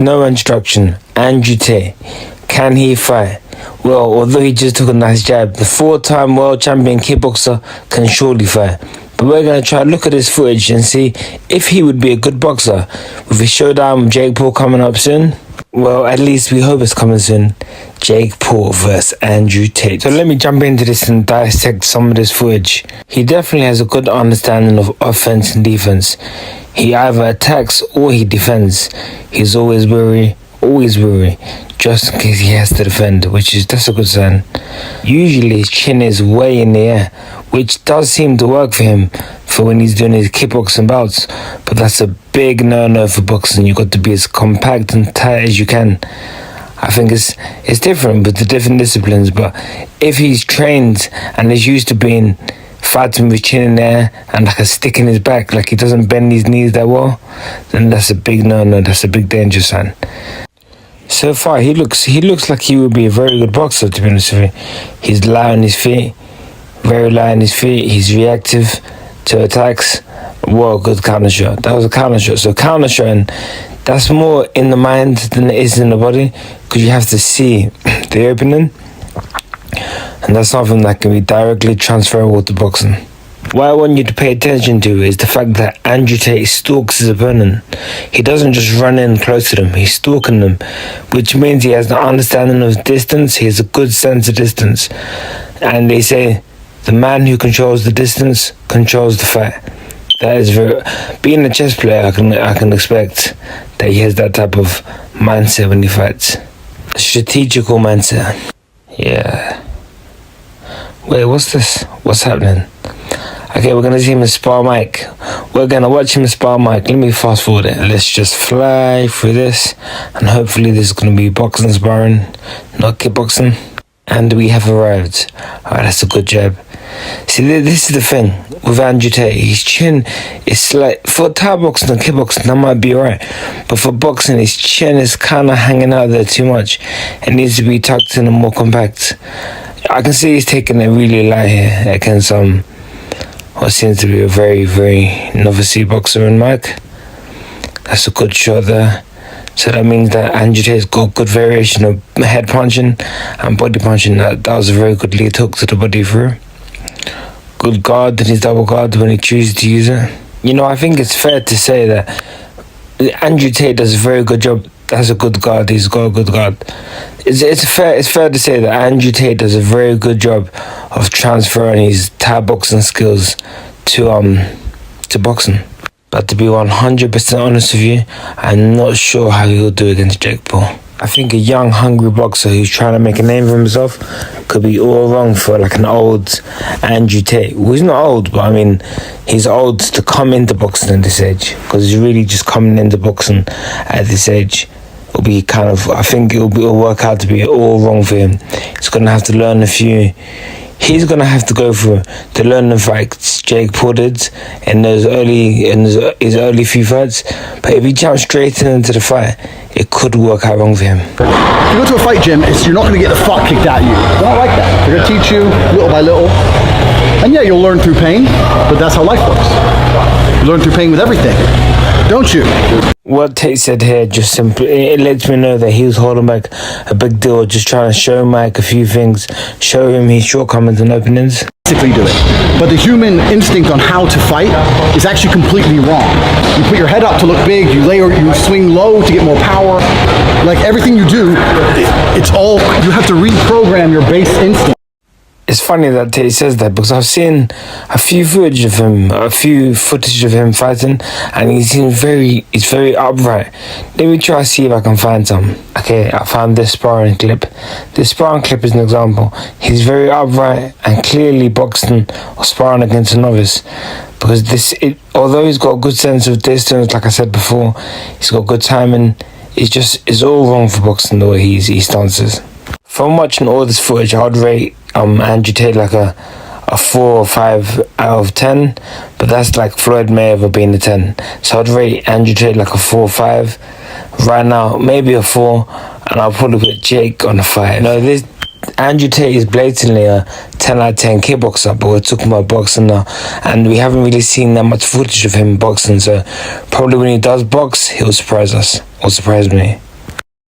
No introduction. Andrew Tate. Can he fight? Well, although he just took a nice jab, the 4-time world champion kickboxer can surely fight. But we're going to try to look at his footage and see if he would be a good boxer. With his showdown with Jake Paul coming up soon. Well, at least we hope it's coming soon. Jake Paul vs Andrew Tate. So let me jump into this and dissect some of this footage. He definitely has a good understanding of offense and defense. He either attacks or he defends. He's always wary, just in case he has to defend, that's a good sign. Usually his chin is way in the air, which does seem to work for him for when he's doing his kickboxing bouts, but that's a big no-no for boxing. You've got to be as compact and tight as you can. I think it's different with the different disciplines, but if he's trained and is used to being fighting with his chin in the air and like a stick in his back, like he doesn't bend his knees that well, then that's a big no-no, that's a big danger sign. So far, he looks like he would be a very good boxer, to be honest with you. He's light on his feet, very light on his feet. He's reactive to attacks. Whoa, good counter shot. That was a counter shot. So counter shotting, that's more in the mind than it is in the body, because you have to see the opening. And that's something that can be directly transferable to boxing. What I want you to pay attention to is the fact that Andrew Tate stalks his opponent. He doesn't just run in close to them, he's stalking them, which means he has an understanding of distance. He has a good sense of distance. And they say, the man who controls the distance controls the fight. That is very... Being a chess player, I can expect that he has that type of mindset when he fights. A strategical mindset. Yeah. Wait, what's this? What's happening? Okay, we're going to see him spar Mike. We're going to watch him spar Mike. Let me fast forward it. Let's just fly through this. And hopefully this is going to be boxing sparring, not kickboxing. And we have arrived. Alright, that's a good jab. See, this is the thing with Andrew Tate. His chin is like, for Thai boxing and kickboxing, that might be alright. But for boxing, his chin is kind of hanging out there too much. It needs to be tucked in and more compact. I can see he's taking it really light here against what seems to be a very, very novice boxer in Mike. That's a good shot there. So that means that Andrew Tate's got good variation of head punching and body punching. That was a very good lead hook to the body through. Good guard and his double guard when he chooses to use it. You know, I think it's fair to say that Andrew Tate does a very good job. That's a good guard. He's got a good guard. It's fair to say that Andrew Tate does a very good job of transferring his Thai boxing skills to boxing. But to be 100% honest with you, I'm not sure how he'll do against Jake Paul. I think a young, hungry boxer who's trying to make a name for himself could be all wrong for like an old Andrew Tate. Well, he's not old, but I mean, he's old to come into boxing at this age, because he's really just coming into boxing at this age. It'll be kind of, I think it'll work out to be all wrong for him. He's going to have to learn he's going to have to go through to learn the fights Jake Paul did in his early few fights. But if he jumps straight into the fight, it could work out wrong for him. If you go to a fight gym, you're not going to get the fuck kicked at you. They're not like that. They're going to teach you little by little. And yeah, you'll learn through pain, but that's how life works. You learn through pain with everything, don't you? What Tate said here just simply, it lets me know that he was holding back a big deal, just trying to show Mike a few things, show him his shortcomings and openings. Basically do it. But the human instinct on how to fight is actually completely wrong. You put your head up to look big, you swing low to get more power. Like everything you do, it's all, you have to reprogram your base instinct. It's funny that Tate says that, because I've seen a few footage of him fighting, and he's very upright. Let me try to see if I can find some. Okay, I found this sparring clip. This sparring clip is an example. He's very upright and clearly boxing or sparring against a novice. Because although he's got a good sense of distance, like I said before, he's got good timing, it's all wrong for boxing the way he stances. From watching all this footage, I'd rate Andrew Tate like a 4 or 5 out of 10, but that's like Floyd Mayweather being a 10. So I'd rate Andrew Tate like a 4 or 5. Right now, maybe a 4, and I'll probably put Jake on a 5. No, this Andrew Tate is blatantly a 10 out of 10 kickboxer, but we're talking about boxing now, and we haven't really seen that much footage of him boxing, so probably when he does box, he'll surprise us, or surprise me.